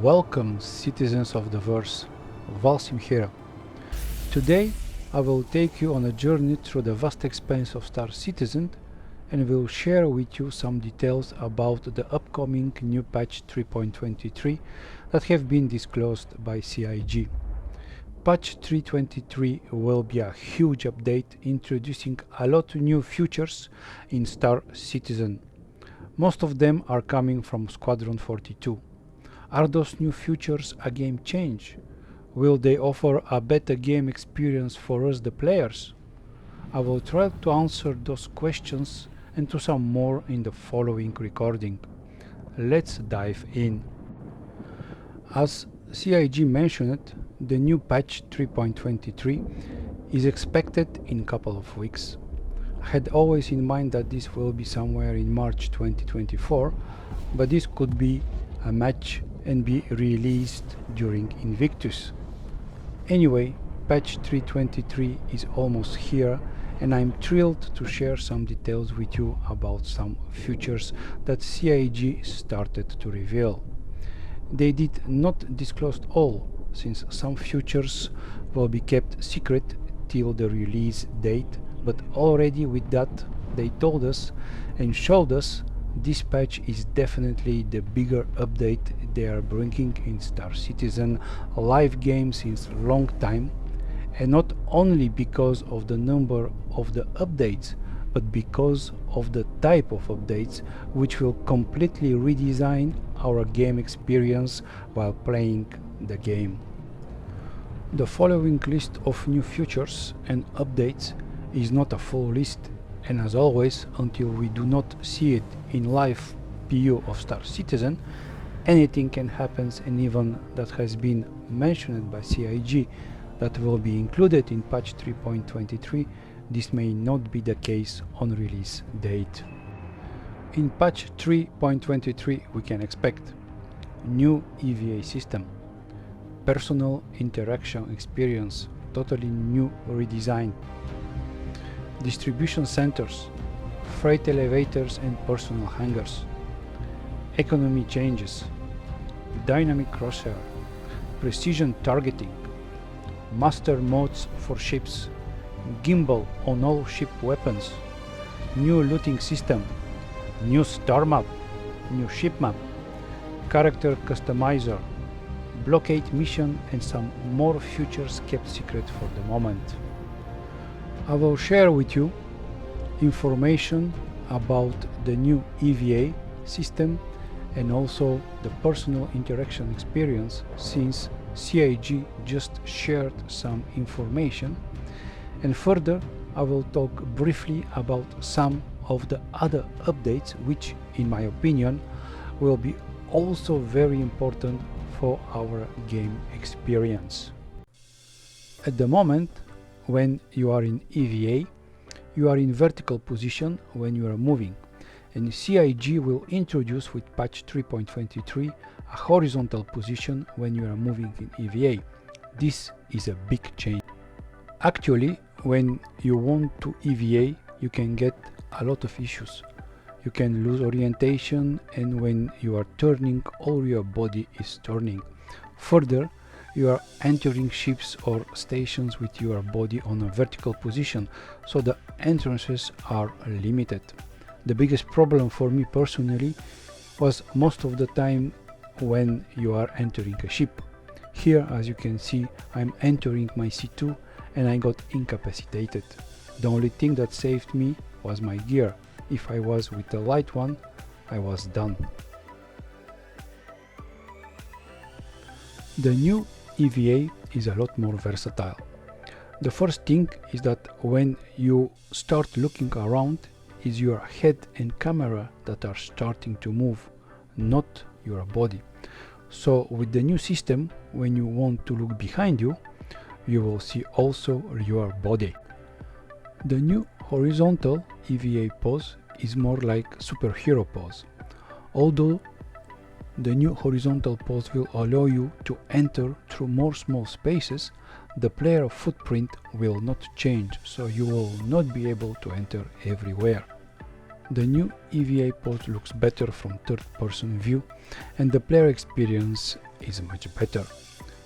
Welcome, citizens of the verse, ValSim here. Today I will take you on a journey through the vast expanse of Star Citizen and will share with you some details about the upcoming new patch 3.23 that have been disclosed by CIG. Patch 3.23 will be a huge update introducing a lot of new features in Star Citizen. Most of them are coming from Squadron 42. Are those new features a game change? Will they offer a better game experience for us the players? I will try to answer those questions and to some more in the following recording. Let's dive in. As CIG mentioned, the new patch 3.23 is expected in a couple of weeks. I had always in mind that this will be somewhere in March 2024, but this could be a match and be released during Invictus. Anyway, patch 3.23 is almost here and I'm thrilled to share some details with you about some features that CIG started to reveal. They did not disclose all, since some features will be kept secret till the release date, but already with that they told us and showed us this patch is definitely the bigger update they are bringing in Star Citizen live game since long time, and not only because of the number of the updates, but because of the type of updates which will completely redesign our game experience while playing the game. The following list of new features and updates is not a full list, and as always, until we do not see it in live PU of Star Citizen, anything can happen, and even that has been mentioned by CIG that will be included in patch 3.23, this may not be the case on release date. In patch 3.23 we can expect new EVA system, personal interaction experience, totally new redesign, distribution centers, freight elevators and personal hangars, economy changes, dynamic crosshair, precision targeting, master modes for ships, gimbal on all ship weapons, new looting system, new star map, new ship map, character customizer, blockade mission and some more features kept secret for the moment. I will share with you information about the new EVA system and also the personal interaction experience, since CIG just shared some information, and further I will talk briefly about some of the other updates which in my opinion will be also very important for our game experience. At the moment, when you are in EVA, you are in vertical position when you are moving, and CIG will introduce with patch 3.23 a horizontal position when you are moving in EVA. This is a big change. Actually, when you want to EVA, you can get a lot of issues. You can lose orientation, and when you are turning, all your body is turning. Further, you are entering ships or stations with your body on a vertical position, so the entrances are limited. The biggest problem for me personally was most of the time when you are entering a ship. Here, as you can see, I'm entering my C2 and I got incapacitated. The only thing that saved me was my gear. If I was with the light one, I was done. The new EVA is a lot more versatile. The first thing is that when you start looking around, is your head and camera that are starting to move, not your body. So with the new system, when you want to look behind you, you will see also your body. The new horizontal EVA pose is more like superhero pose. Although the new horizontal pose will allow you to enter through more small spaces, the player footprint will not change, so you will not be able to enter everywhere. The new EVA port looks better from third-person view and the player experience is much better.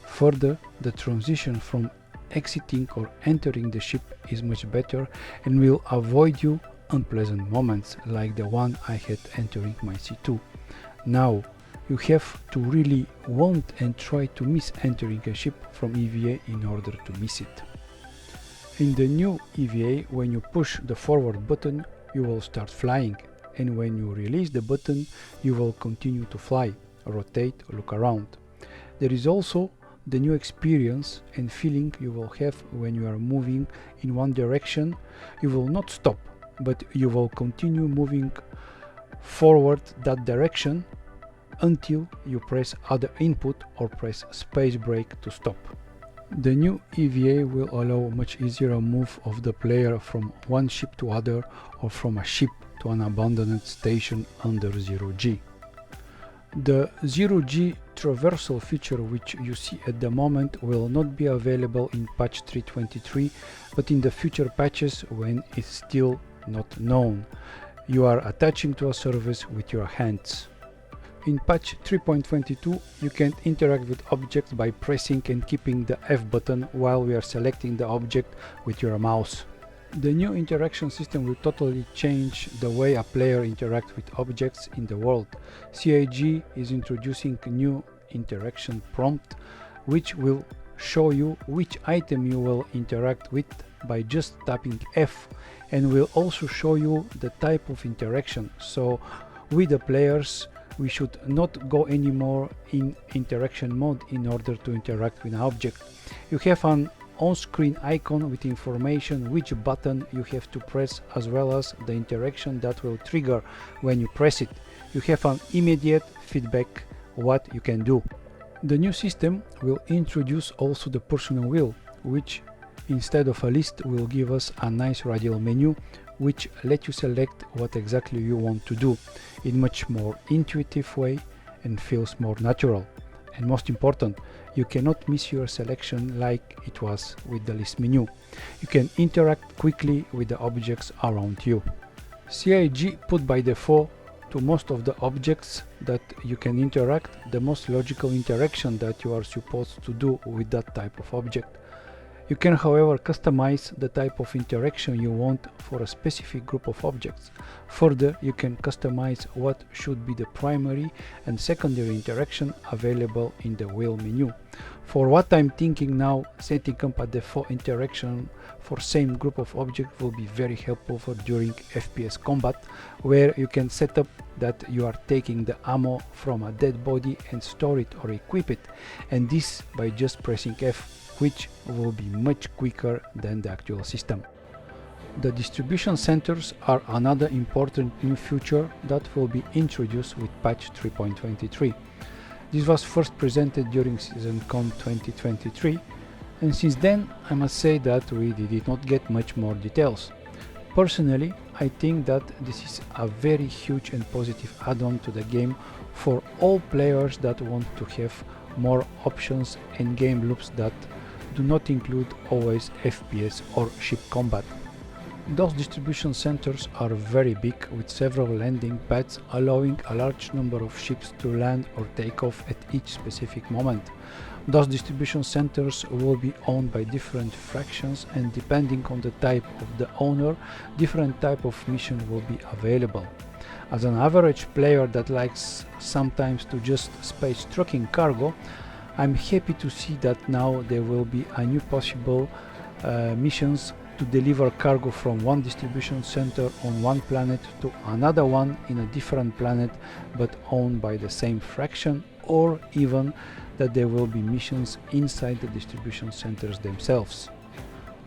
Further, the transition from exiting or entering the ship is much better and will avoid you unpleasant moments like the one I had entering my C2. Now, you have to really want and try to miss entering a ship from EVA in order to miss it. In the new EVA, when you push the forward button, you will start flying, and when you release the button, you will continue to fly, rotate, look around. There is also the new experience and feeling you will have when you are moving in one direction. You will not stop, but you will continue moving forward that direction until you press other input or press space break to stop. The new EVA will allow much easier move of the player from one ship to other or from a ship to an abandoned station under 0G. The 0G traversal feature which you see at the moment will not be available in patch 3.23, but in the future patches when it's still not known. You are attaching to a surface with your hands. In patch 3.22 you can interact with objects by pressing and keeping the F button while we are selecting the object with your mouse. The new interaction system will totally change the way a player interacts with objects in the world. CIG is introducing a new interaction prompt which will show you which item you will interact with by just tapping F, and will also show you the type of interaction. So with the players we should not go anymore in interaction mode in order to interact with an object. You have an on-screen icon with information which button you have to press, as well as the interaction that will trigger when you press it. You have an immediate feedback what you can do. The new system will introduce also the personal wheel, which instead of a list will give us a nice radial menu which let you select what exactly you want to do in much more intuitive way and feels more natural. And most important, you cannot miss your selection like it was with the list menu. You can interact quickly with the objects around you. CIG put by default to most of the objects that you can interact the most logical interaction that you are supposed to do with that type of object. You can, however, customize the type of interaction you want for a specific group of objects. Further, you can customize what should be the primary and secondary interaction available in the wheel menu. For what I'm thinking now, setting up a default interaction for same group of objects will be very helpful for during FPS combat, where you can set up that you are taking the ammo from a dead body and store it or equip it, and this by just pressing F, which will be much quicker than the actual system. The distribution centers are another important new feature that will be introduced with patch 3.23. This was first presented during SeasonCon 2023, and since then I must say that we did not get much more details. Personally, I think that this is a very huge and positive add-on to the game for all players that want to have more options and game loops that do not include always FPS or ship combat. Those distribution centers are very big, with several landing pads allowing a large number of ships to land or take off at each specific moment. Those distribution centers will be owned by different fractions, and depending on the type of the owner, different type of mission will be available. As an average player that likes sometimes to just space trucking cargo, I'm happy to see that now there will be a new possible missions to deliver cargo from one distribution center on one planet to another one in a different planet but owned by the same fraction, or even that there will be missions inside the distribution centers themselves.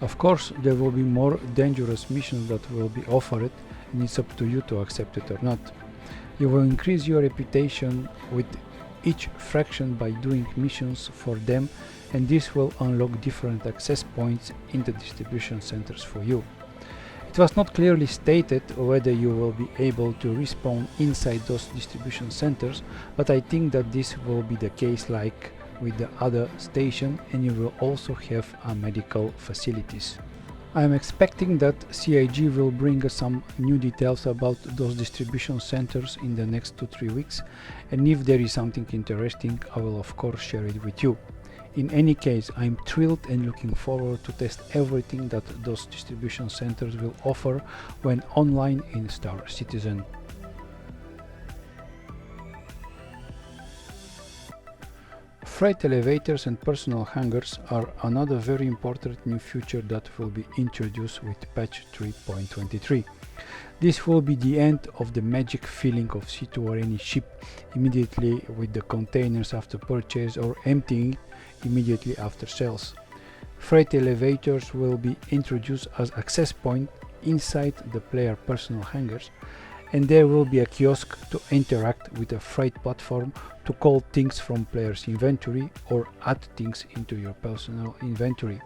Of course, there will be more dangerous missions that will be offered, and it's up to you to accept it or not. You will increase your reputation with each fraction by doing missions for them, and this will unlock different access points in the distribution centers for you. It was not clearly stated whether you will be able to respawn inside those distribution centers, but I think that this will be the case like with the other station, and you will also have medical facilities. I am expecting that CIG will bring us some new details about those distribution centers in the next 2-3 weeks, and if there is something interesting, I will of course share it with you. In any case, I am thrilled and looking forward to test everything that those distribution centers will offer when online in Star Citizen. Freight elevators and personal hangars are another very important new feature that will be introduced with patch 3.23. This will be the end of the magic feeling of C2 or any ship immediately with the containers after purchase or emptying it immediately after sales. Freight elevators will be introduced as access point inside the player personal hangars, and there will be a kiosk to interact with a freight platform to call things from player's inventory or add things into your personal inventory.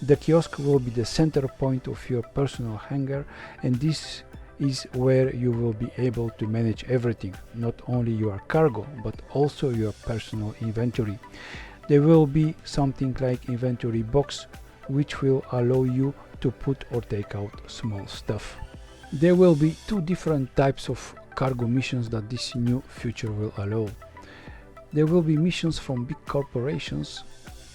The kiosk will be the center point of your personal hangar, and this is where you will be able to manage everything, not only your cargo but also your personal inventory. There will be something like inventory box, which will allow you to put or take out small stuff. There will be two different types of cargo missions that this new feature will allow. There will be missions from big corporations,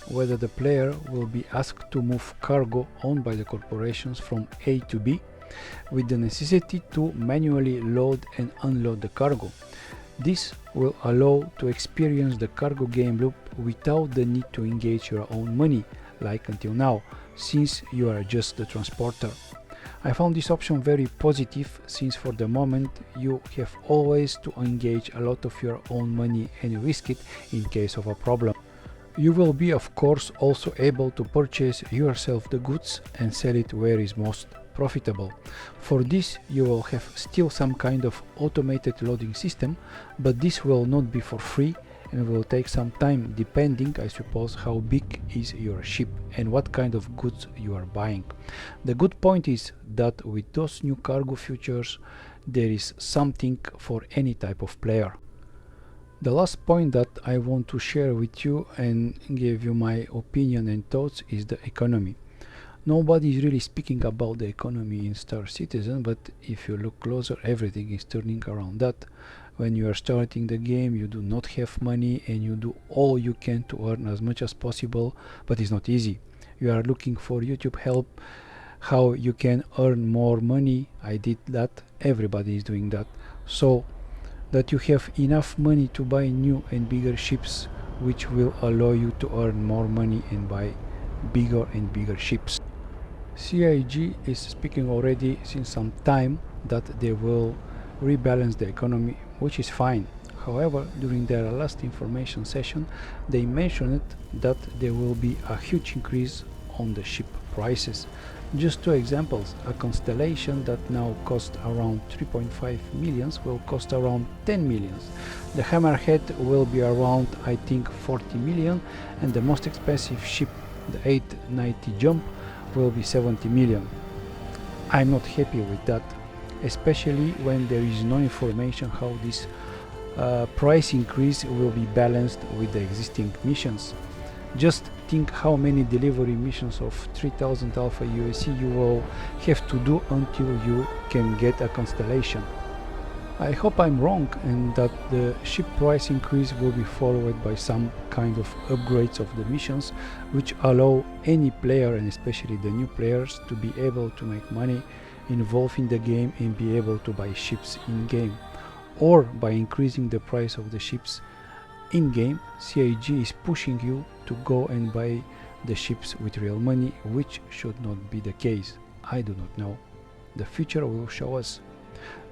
whether the player will be asked to move cargo owned by the corporations from A to B, with the necessity to manually load and unload the cargo. This will allow to experience the cargo game loop without the need to engage your own money, like until now, since you are just the transporter. I found this option very positive, since for the moment you have always to engage a lot of your own money and risk it in case of a problem. You will be of course also able to purchase yourself the goods and sell it where is most profitable. For this you will have still some kind of automated loading system, but this will not be for free and will take some time, depending, I suppose, how big is your ship and what kind of goods you are buying. The good point is that with those new cargo features there is something for any type of player. The last point that I want to share with you and give you my opinion and thoughts is the economy. Nobody is really speaking about the economy in Star Citizen, but if you look closer, everything is turning around that. When you are starting the game, you do not have money and you do all you can to earn as much as possible, but it's not easy. You are looking for YouTube help, how you can earn more money. I did that, everybody is doing that, so that you have enough money to buy new and bigger ships, which will allow you to earn more money and buy bigger and bigger ships. CIG is speaking already since some time that they will rebalance the economy, which is fine. However, during their last information session they mentioned that there will be a huge increase on the ship prices. Just two examples: a constellation that now costs around 3.5 millions will cost around 10 millions. The Hammerhead will be around, I think, 40 million, and the most expensive ship, the 890 Jump, will be 70 million. I'm not happy with that, especially when there is no information how this price increase will be balanced with the existing missions. Just think how many delivery missions of 3000 Alpha USC you will have to do until you can get a constellation. I hope I'm wrong and that the ship price increase will be followed by some kind of upgrades of the missions, which allow any player, and especially the new players, to be able to make money involved in the game and be able to buy ships in game. Or by increasing the price of the ships in game, CIG is pushing you to go and buy the ships with real money, which should not be the case. I do not know. The future will show us.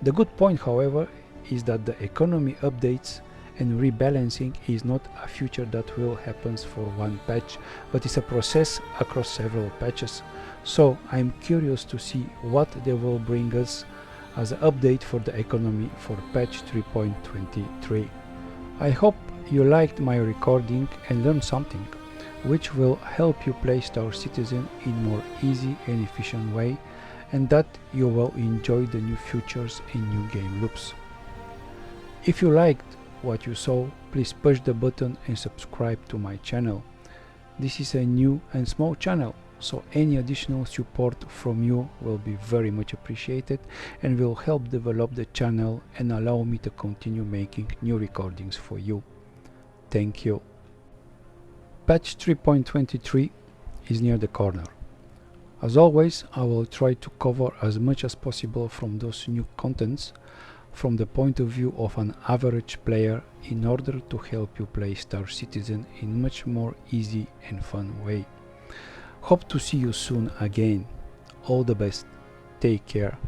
The good point, however, is that the economy updates and rebalancing is not a feature that will happen for one patch, but is a process across several patches. So I'm curious to see what they will bring us as an update for the economy for patch 3.23. I hope you liked my recording and learned something, which will help you play Star Citizen in more easy and efficient way, and that you will enjoy the new features and new game loops. If you liked what you saw, please push the button and subscribe to my channel. This is a new and small channel, so any additional support from you will be very much appreciated and will help develop the channel and allow me to continue making new recordings for you. Thank you. Patch 3.23 is near the corner. As always, I will try to cover as much as possible from those new contents from the point of view of an average player in order to help you play Star Citizen in much more easy and fun way. Hope to see you soon again. All the best. Take care.